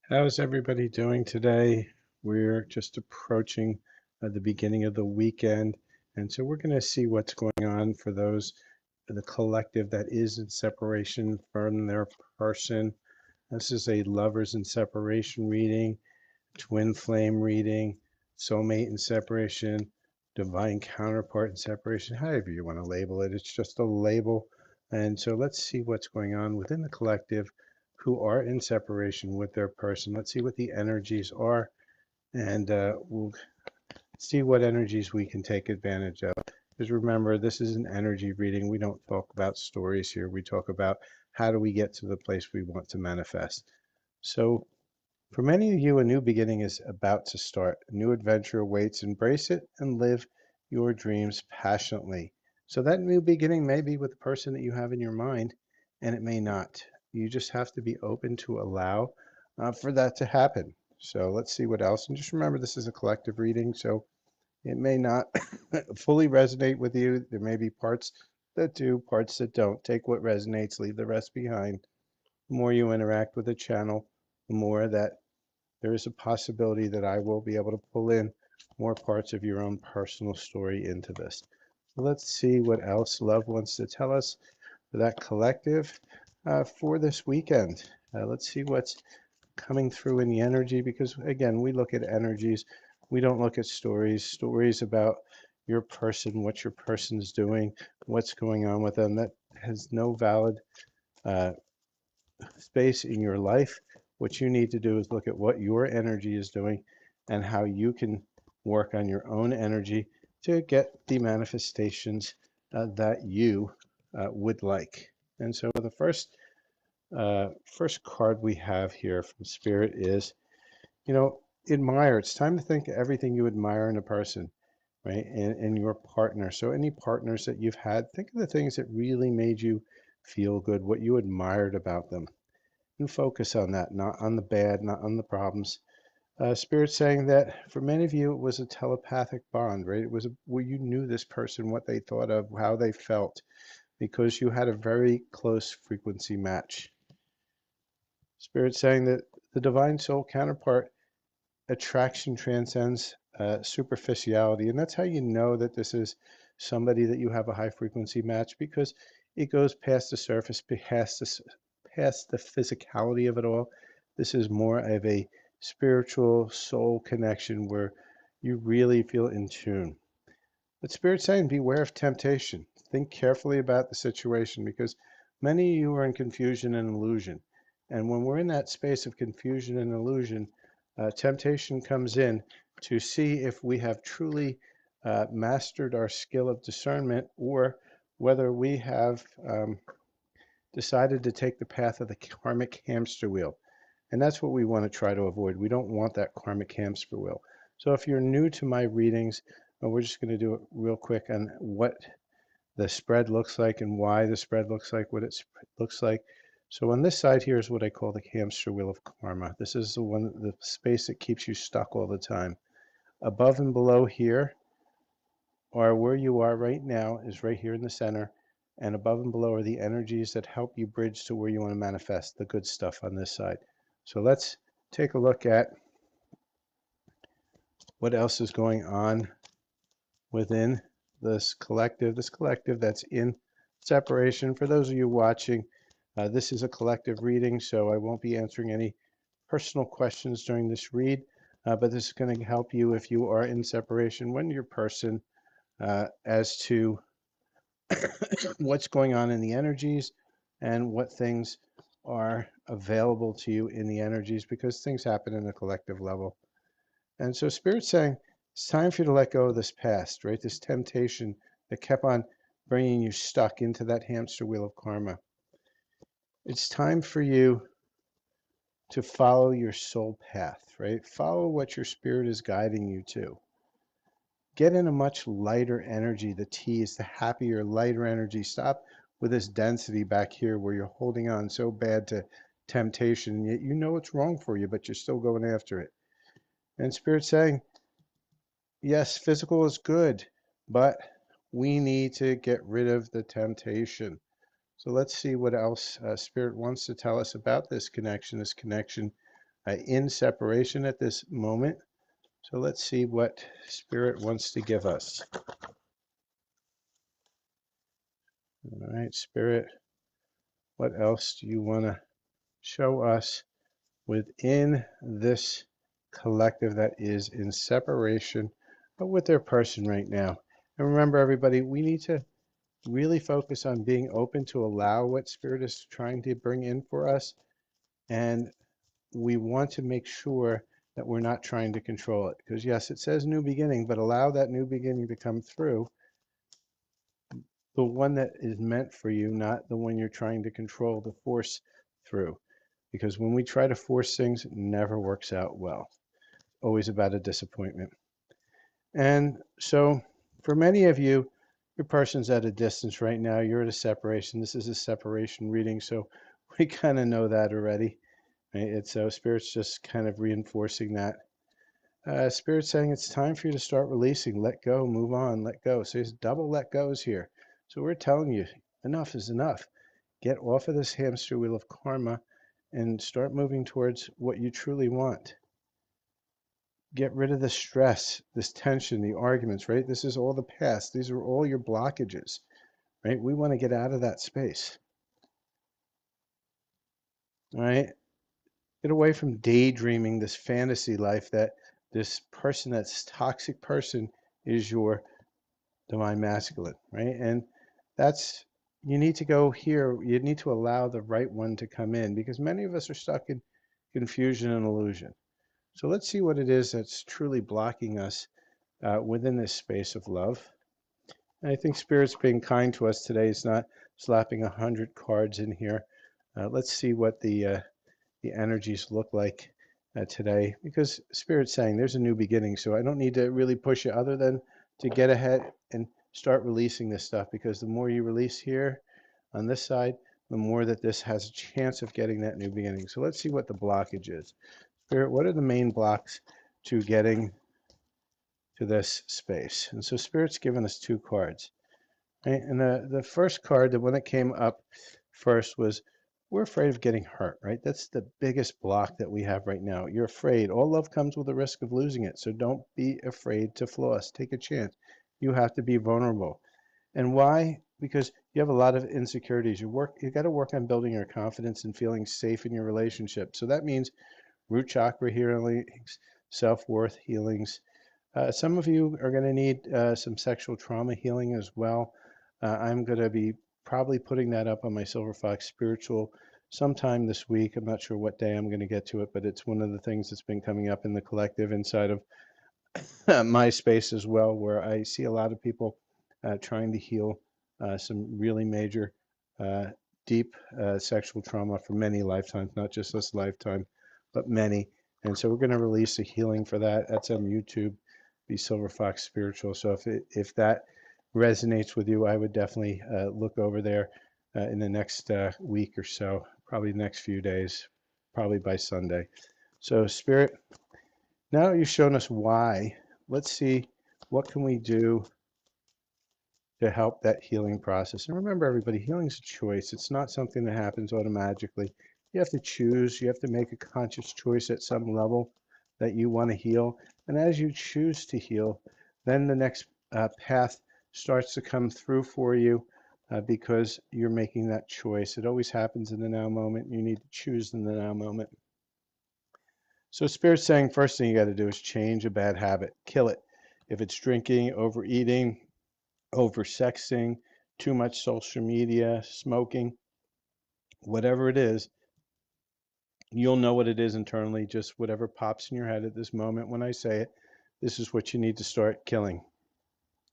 How's everybody doing today? We're just approaching the beginning of the weekend, and so we're going to see what's going on for those, the collective that is in separation from their person. This is a lovers in separation reading, twin flame reading, soulmate in separation, divine counterpart in separation, however you want to label it. It's just a label. And so let's see what's going on within the collective who are in separation with their person. Let's see what the energies are, and we'll see what energies we can take advantage of. Because remember, this is an energy reading. We don't talk about stories here. We talk about how do we get to the place we want to manifest. So for many of you, a new beginning is about to start. A new adventure awaits. Embrace it and live your dreams passionately. So that new beginning may be with the person that you have in your mind, and it may not. You just have to be open to allow for that to happen. So let's see what else. And just remember, this is a collective reading, so it may not fully resonate with you. There may be parts that do, parts that don't. Take what resonates, leave the rest behind. The more you interact with the channel, the more that there is a possibility that I will be able to pull in more parts of your own personal story into this. So let's see what else love wants to tell us for that collective for this weekend. Let's see what's coming through in the energy, because again, we look at energies. We don't look at stories about your person, what your person's doing, what's going on with them. That has no valid uh, space in your life. What you need to do is look at what your energy is doing and how you can work on your own energy to get the manifestations that you would like. And so the first card we have here from Spirit is, admire. It's time to think of everything you admire in a person, right? And your partner. So any partners that you've had, think of the things that really made you feel good, what you admired about them, and focus on that, not on the bad, not on the problems. Spirit saying that for many of you, it was a telepathic bond, right? It was where you knew this person, what they thought of, how they felt, because you had a very close frequency match. Spirit saying that the divine soul counterpart attraction transcends superficiality. And that's how you know that this is somebody that you have a high frequency match, because it goes past the surface, past the physicality of it all. This is more of a spiritual soul connection where you really feel in tune. But Spirit's saying beware of temptation. Think carefully about the situation, because many of you are in confusion and illusion. And when we're in that space of confusion and illusion, temptation comes in to see if we have truly mastered our skill of discernment, or whether we have decided to take the path of the karmic hamster wheel. And that's what we want to try to avoid. We don't want that karmic hamster wheel. So if you're new to my readings, we're just going to do it real quick on what the spread looks like and why the spread looks like what it looks like. So on this side here is what I call the hamster wheel of karma. This is the space that keeps you stuck all the time. Above and below here are where you are right now, is right here in the center. And above and below are the energies that help you bridge to where you want to manifest the good stuff on this side. So let's take a look at what else is going on within this collective that's in separation. For those of you watching, this is a collective reading, so I won't be answering any personal questions during this read, but this is going to help you if you are in separation when your person, as to what's going on in the energies and what things are available to you in the energies, because things happen in a collective level. And so Spirit's saying it's time for you to let go of this past, right? This temptation that kept on bringing you stuck into that hamster wheel of karma. It's time for you to follow your soul path, right? Follow what your spirit is guiding you to. Get in a much lighter energy. The T is the happier, lighter energy. Stop with this density back here where you're holding on so bad to temptation, yet you know it's wrong for you, but you're still going after it. And Spirit's saying, yes, physical is good, but we need to get rid of the temptation. So let's see what else Spirit wants to tell us about this connection in separation at this moment. So let's see what Spirit wants to give us. All right, Spirit, what else do you want to show us within this collective that is in separation with their person right now? And remember, everybody, we need to really focus on being open to allow what Spirit is trying to bring in for us. And we want to make sure that we're not trying to control it. Because yes, it says new beginning, but allow that new beginning to come through, the one that is meant for you, not the one you're trying to control, to force through. Because when we try to force things, it never works out well. Always about a disappointment. And so for many of you, your person's at a distance right now. You're at a separation. This is a separation reading, so we kind of know that already. Right? It's Spirit's just kind of reinforcing that. Spirit's saying it's time for you to start releasing, let go, move on, let go. So there's double let goes here. So we're telling you, enough is enough. Get off of this hamster wheel of karma and start moving towards what you truly want. Get rid of the stress, this tension, the arguments, right? This is all the past. These are all your blockages, right? We want to get out of that space, all right? Get away from daydreaming this fantasy life that this person, that's toxic person, is your divine masculine, right? And that's, you need to go here. You need to allow the right one to come in, because many of us are stuck in confusion and illusion. So let's see what it is that's truly blocking us within this space of love. And I think Spirit's being kind to us today. It's not slapping 100 cards in here. Let's see what the energies look like today, because Spirit's saying there's a new beginning. So I don't need to really push you other than to get ahead and start releasing this stuff, because the more you release here on this side, the more that this has a chance of getting that new beginning. So let's see what the blockage is. Spirit, what are the main blocks to getting to this space? And so Spirit's given us two cards. Right? And the first card, the one that came up first, was we're afraid of getting hurt, right? That's the biggest block that we have right now. You're afraid. All love comes with the risk of losing it. So don't be afraid to floss. Take a chance. You have to be vulnerable. And why? Because you have a lot of insecurities. You got to work on building your confidence and feeling safe in your relationship. So that means root chakra healings, self-worth healings. Some of you are going to need some sexual trauma healing as well. I'm going to be probably putting that up on my Silver Fox Spiritual sometime this week. I'm not sure what day I'm going to get to it, but it's one of the things that's been coming up in the collective inside of my space as well, where I see a lot of people trying to heal some really major, uh, deep sexual trauma for many lifetimes, not just this lifetime, but many. And so we're going to release a healing for that. That's on YouTube, be Silver Fox Spiritual. So if that resonates with you, I would definitely look over there in the next week or so, probably the next few days, probably by Sunday. So Spirit, now that you've shown us why, let's see what can we do to help that healing process. And remember, everybody, healing is a choice. It's not something that happens automatically. You have to choose. You have to make a conscious choice at some level that you want to heal. And as you choose to heal, then the next path starts to come through for you because you're making that choice. It always happens in the now moment. You need to choose in the now moment. So Spirit's saying first thing you got to do is change a bad habit. Kill it. If it's drinking, overeating, oversexing, too much social media, smoking, whatever it is, you'll know what it is internally, just whatever pops in your head at this moment when I say it. This is what you need to start killing.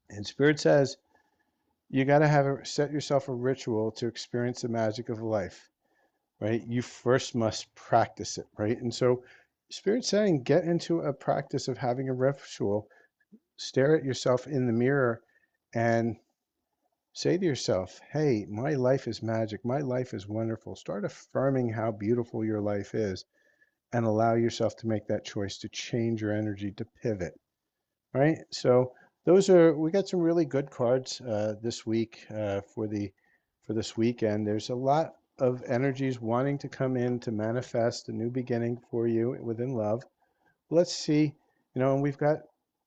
And Spirit says you got to set yourself a ritual to experience the magic of life, right? You first must practice it, right? And so Spirit's saying get into a practice of having a ritual. Stare at yourself in the mirror and say to yourself, hey, my life is magic. My life is wonderful. Start affirming how beautiful your life is and allow yourself to make that choice to change your energy, to pivot, right? So we got some really good cards this week for this weekend. There's a lot of energies wanting to come in to manifest a new beginning for you within love. Let's see, and we've got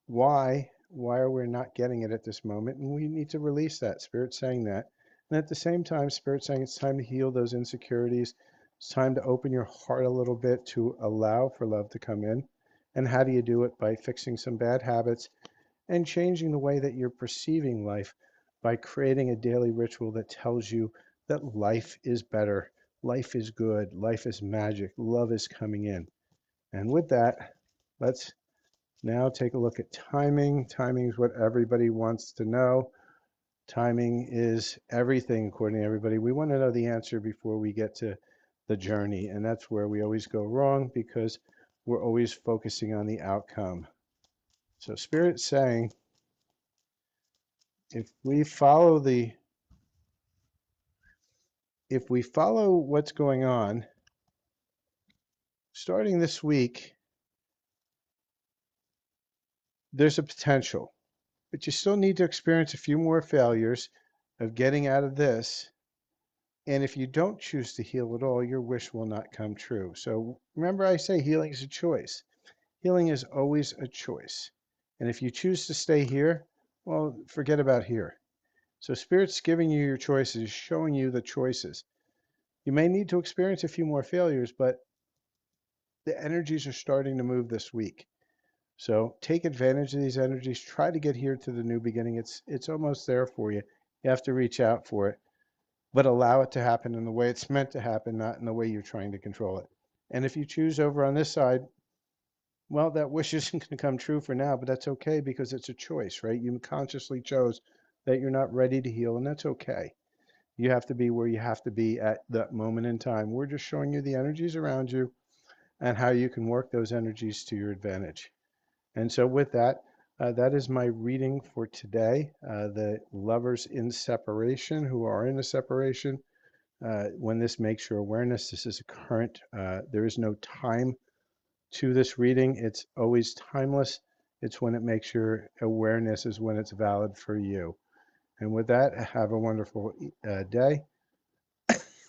why are we not getting it at this moment? And we need to release that. Spirit's saying that. And at the same time, Spirit's saying it's time to heal those insecurities. It's time to open your heart a little bit to allow for love to come in. And how do you do it? By fixing some bad habits and changing the way that you're perceiving life by creating a daily ritual that tells you that life is better, life is good, life is magic, love is coming in. And with that, let's now take a look at timing. Timing is what everybody wants to know. Timing is everything, according to everybody. We want to know the answer before we get to the journey. And that's where we always go wrong because we're always focusing on the outcome. So Spirit's saying, if we follow what's going on, starting this week, there's a potential, but you still need to experience a few more failures of getting out of this. And if you don't choose to heal at all, your wish will not come true. So remember, I say healing is a choice. Healing is always a choice. And if you choose to stay here, well, forget about here. So Spirit's giving you your choices, showing you the choices. You may need to experience a few more failures, but the energies are starting to move this week. So take advantage of these energies. Try to get here to the new beginning. It's almost there for you. You have to reach out for it, but allow it to happen in the way it's meant to happen, not in the way you're trying to control it. And if you choose over on this side, well, that wish isn't going to come true for now, but that's okay because it's a choice, right? You consciously chose that you're not ready to heal, and that's okay. You have to be where you have to be at that moment in time. We're just showing you the energies around you and how you can work those energies to your advantage. And so with that, that is my reading for today. The lovers in separation who are in a separation, when this makes your awareness, this is a current, there is no time to this reading. It's always timeless. It's when it makes your awareness is when it's valid for you. And with that, have a wonderful day.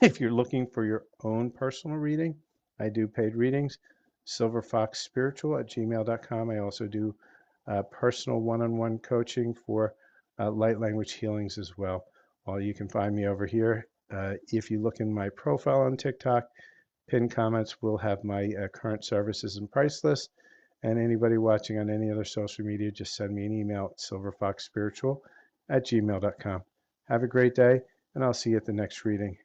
If you're looking for your own personal reading, I do paid readings, silverfoxspiritual@gmail.com. I also do personal one-on-one coaching for light language healings as well. Well, you can find me over here. If you look in my profile on TikTok, pinned comments will have my current services and price list. And anybody watching on any other social media, just send me an email at silverfoxspiritual@gmail.com. Have a great day, and I'll see you at the next reading.